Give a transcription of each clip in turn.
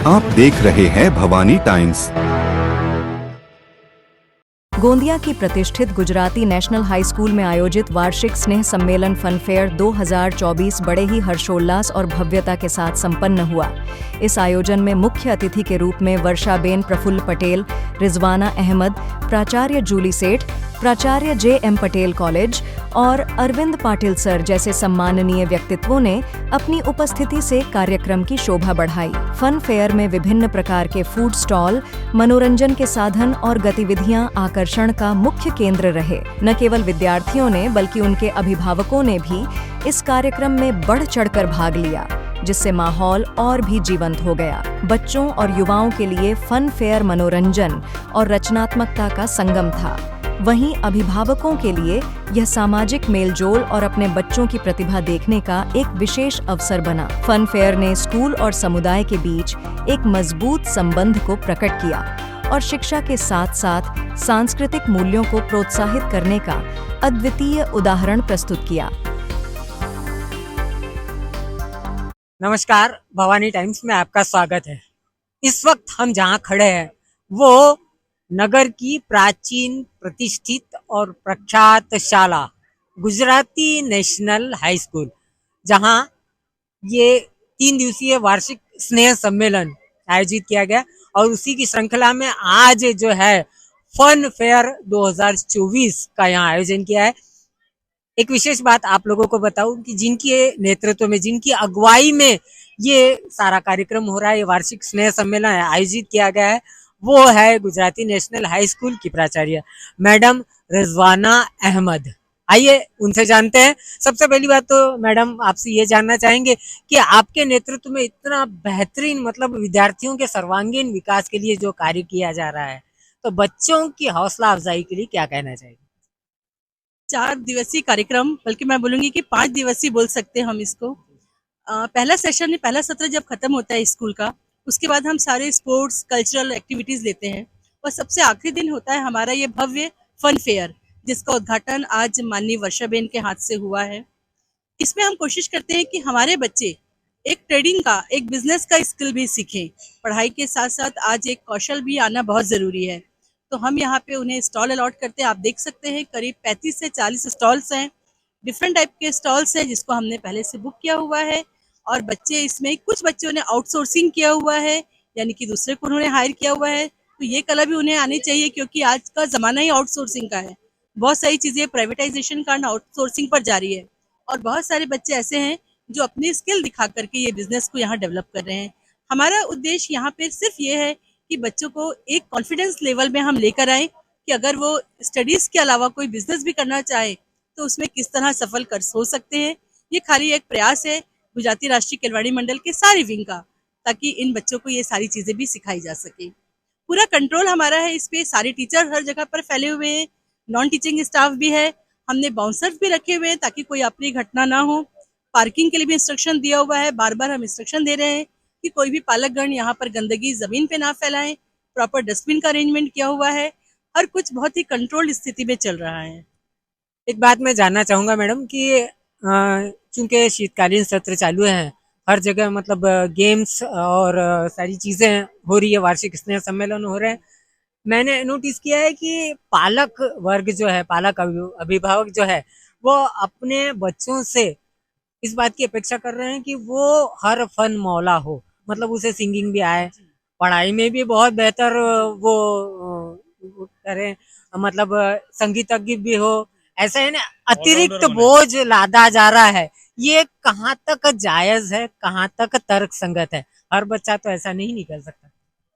आप देख रहे हैं भवानी टाइम्स। गोंदिया की प्रतिष्ठित गुजराती नेशनल हाई स्कूल में आयोजित वार्षिक स्नेह सम्मेलन फन फेयर 2024 बड़े ही हर्षोल्लास और भव्यता के साथ संपन्न हुआ। इस आयोजन में मुख्य अतिथि के रूप में वर्षाबेन प्रफुल्ल पटेल, रिजवाना अहमद, प्राचार्य जूली सेठ, प्राचार्य जे.एम. पटेल कॉलेज और अरविंद पाटिल सर जैसे सम्माननीय व्यक्तित्वों ने अपनी उपस्थिति से कार्यक्रम की शोभा बढ़ाई। फन फेयर में विभिन्न प्रकार के फूड स्टॉल, मनोरंजन के साधन और गतिविधियां आकर्षण का मुख्य केंद्र रहे। न केवल विद्यार्थियों ने बल्कि उनके अभिभावकों ने भी इस कार्यक्रम में बढ़ चढ़कर भाग लिया, जिससे माहौल और भी जीवंत हो गया। बच्चों और युवाओं के लिए फन फेयर मनोरंजन और रचनात्मकता का संगम था। वहीं अभिभावकों के लिए यह सामाजिक मेलजोल और अपने बच्चों की प्रतिभा देखने का एक विशेष अवसर बना। फन फेयर ने स्कूल और समुदाय के बीच एक मजबूत संबंध को प्रकट किया और शिक्षा के साथ साथ सांस्कृतिक मूल्यों को प्रोत्साहित करने का अद्वितीय उदाहरण प्रस्तुत किया। नमस्कार, भवानी टाइम्स में आपका स्वागत है। इस वक्त हम जहां खड़े हैं वो नगर की प्राचीन, प्रतिष्ठित और प्रख्यात शाला गुजराती नेशनल हाई स्कूल, जहां ये 3 दिवसीय वार्षिक स्नेह सम्मेलन आयोजित किया गया और उसी की श्रृंखला में आज जो है फन फेयर 2024 का यहाँ आयोजन किया है। एक विशेष बात आप लोगों को बताऊं कि जिनके नेतृत्व में, जिनकी अगुवाई में ये सारा कार्यक्रम हो रहा है, ये वार्षिक स्नेह सम्मेलन आयोजित किया गया है, वो है गुजराती नेशनल हाई स्कूल की प्राचार्य मैडम रिजवाना अहमद। आइए उनसे जानते हैं। सबसे पहली बात तो मैडम आपसे ये जानना चाहेंगे कि आपके नेतृत्व में इतना बेहतरीन, मतलब विद्यार्थियों के सर्वांगीण विकास के लिए जो कार्य किया जा रहा है, तो बच्चों की हौसला अफजाई के लिए क्या कहना चाहिए? 4 दिवसीय कार्यक्रम, बल्कि मैं बोलूंगी कि 5 दिवसीय बोल सकते हैं हम इसको। पहला सेशन, पहला सत्र जब खत्म होता है स्कूल का, उसके बाद हम सारे स्पोर्ट्स, कल्चरल एक्टिविटीज लेते हैं और सबसे आखिरी दिन होता है हमारा ये भव्य फन फेयर, जिसका उद्घाटन आज माननीय वर्षाबेन के हाथ से हुआ है। इसमें हम कोशिश करते हैं कि हमारे बच्चे एक ट्रेडिंग का, एक बिजनेस का स्किल भी सीखें। पढ़ाई के साथ साथ आज एक कौशल भी आना बहुत ज़रूरी है। तो हम यहाँ पे उन्हें स्टॉल अलॉट करते हैं। आप देख सकते हैं करीब 35 से 40 स्टॉल्स हैं, डिफरेंट टाइप के स्टॉल्स हैं, जिसको हमने पहले से बुक किया हुआ है। और बच्चे, इसमें कुछ बच्चों ने आउटसोर्सिंग किया हुआ है, यानी कि दूसरे को उन्होंने हायर किया हुआ है। तो ये कला भी उन्हें आनी चाहिए, क्योंकि आज का ज़माना ही आउटसोर्सिंग का है। बहुत सारी चीज़ें प्राइवेटाइजेशन का आउटसोर्सिंग पर जारी है और बहुत सारे बच्चे ऐसे हैं जो अपनी स्किल दिखा करके ये बिजनेस को यहाँ डेवलप कर रहे हैं। हमारा उद्देश्य यहाँ पे सिर्फ ये है कि बच्चों को एक कॉन्फिडेंस लेवल में हम लेकर आए कि अगर वो स्टडीज़ के अलावा कोई बिजनेस भी करना चाहे तो उसमें किस तरह सफल कर हो सकते हैं। ये खाली एक प्रयास है गुजराती राष्ट्रीय खिलवाड़ी मंडल के सारे विंग का, ताकि इन बच्चों को ये सारी चीज़ें भी सिखाई जा सके। पूरा कंट्रोल हमारा है इस पे, सारे टीचर हर जगह पर फैले हुए हैं, नॉन टीचिंग स्टाफ भी है, हमने बाउंसर्स भी रखे हुए हैं ताकि कोई अपनी घटना ना हो। पार्किंग के लिए भी इंस्ट्रक्शन दिया हुआ है, बार बार हम इंस्ट्रक्शन दे रहे हैं कि कोई भी पालकगण यहाँ पर गंदगी जमीन पे ना फैलाएं। प्रॉपर डस्टबिन का अरेंजमेंट किया हुआ है, हर कुछ बहुत ही कंट्रोल्ड स्थिति में चल रहा है। एक बात मैं जानना चाहूंगा मैडम कि चूंकि शीतकालीन सत्र चालू है, हर जगह मतलब गेम्स और सारी चीजें हो रही है, वार्षिक स्नेह सम्मेलन हो रहे हैं, मैंने नोटिस किया है कि पालक वर्ग जो है, पालक अभिभावक जो है, वो अपने बच्चों से इस बात की अपेक्षा कर रहे हैं कि वो हर फन मौला हो, मतलब उसे सिंगिंग भी आए, पढ़ाई में भी बहुत बेहतर वो करें, मतलब संगीतज्ञ भी हो। ऐसा है ना, अतिरिक्त बोझ लादा जा रहा है, ये कहाँ तक जायज है, कहाँ तक तर्क संगत है? हर बच्चा तो ऐसा नहीं निकल सकता।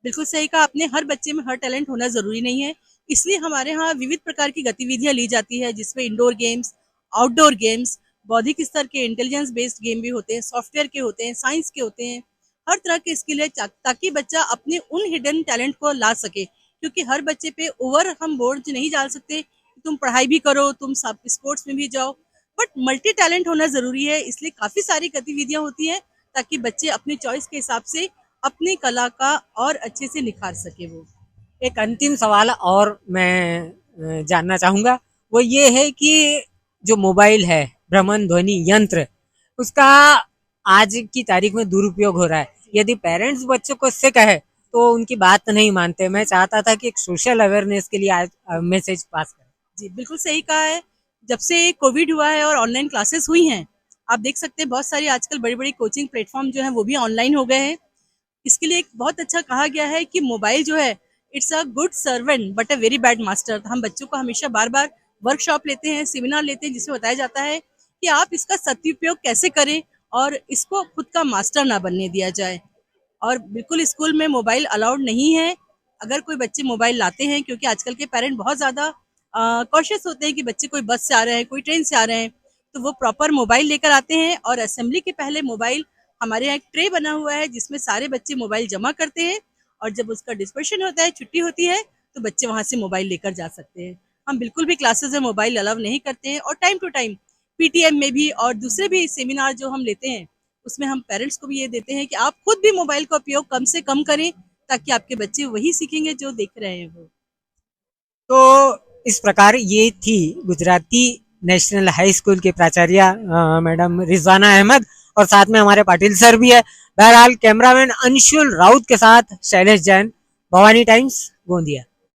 बिल्कुल सही कहा आपने, हर बच्चे में हर टैलेंट होना जरूरी नहीं है, इसलिए हमारे यहाँ विविध प्रकार की गतिविधियां ली जाती है, जिसमें इंडोर गेम्स, आउटडोर गेम्स, बौद्धिक स्तर के इंटेलिजेंस बेस्ड गेम भी होते हैं, सॉफ्टवेयर के होते हैं, साइंस के होते हैं, हर तरह के स्किल है, ताकि बच्चा अपने उन हिडन टैलेंट को ला सके। क्योंकि हर बच्चे पे ओवर हम बोझ नहीं डाल सकते, तुम पढ़ाई भी करो, तुम स्पोर्ट्स में भी जाओ, बट मल्टी टैलेंट होना जरूरी है। इसलिए काफी सारी गतिविधियां होती हैं ताकि बच्चे अपनी चॉइस के हिसाब से अपनी कला का और अच्छे से निखार सके। वो एक अंतिम सवाल और मैं जानना चाहूंगा, वो ये है कि जो मोबाइल है, भ्रमण ध्वनि यंत्र, उसका आज की तारीख में दुरुपयोग हो रहा है। यदि पेरेंट्स बच्चों को इससे कहे तो उनकी बात नहीं मानते। मैं चाहता था कि एक सोशल अवेयरनेस के लिए आज मैसेज पास करें। जी बिल्कुल सही कहा है। जब से कोविड हुआ है और ऑनलाइन क्लासेस हुई हैं, आप देख सकते हैं बहुत सारी आजकल बड़ी बड़ी कोचिंग प्लेटफॉर्म जो है वो भी ऑनलाइन हो गए हैं। इसके लिए एक बहुत अच्छा कहा गया है कि मोबाइल जो है it's a good servant but a very bad master. हम बच्चों को हमेशा बार बार वर्कशॉप लेते हैं, सेमिनार लेते हैं, जिसमें बताया जाता है कि आप इसका सदुपयोग कैसे करें और इसको खुद का मास्टर ना बनने दिया जाए। और बिल्कुल स्कूल में मोबाइल अलाउड नहीं है। अगर कोई बच्चे मोबाइल लाते हैं, क्योंकि आजकल के पेरेंट बहुत ज़्यादा कॉशियस होते हैं कि बच्चे कोई बस से आ रहे हैं, कोई ट्रेन से आ रहे हैं, तो वो प्रॉपर मोबाइल लेकर आते हैं और असेंबली के पहले मोबाइल, हमारे यहाँ एक ट्रे बना हुआ है जिसमें सारे बच्चे मोबाइल जमा करते हैं और जब उसका डिस्पर्शन होता है, छुट्टी होती है, तो बच्चे वहाँ से मोबाइल लेकर जा सकते हैं। हम बिल्कुल भी क्लासेस में मोबाइल अलाउ नहीं करते हैं और टाइम टू टाइम पीटीएम में भी और दूसरे भी सेमिनार जो हम लेते हैं उसमें हम पेरेंट्स को भी ये देते हैं कि आप खुद भी मोबाइल का उपयोग कम से कम करें, ताकि आपके बच्चे वही सीखेंगे जो देख रहे हैं वो। तो इस प्रकार ये थी गुजराती नेशनल हाई स्कूल के प्राचार्य मैडम रिजवाना अहमद, और साथ में हमारे पाटिल सर भी है। बहरहाल कैमरामैन अंशुल राउत के साथ शैलेश जैन, भवानी टाइम्स, गोंदिया।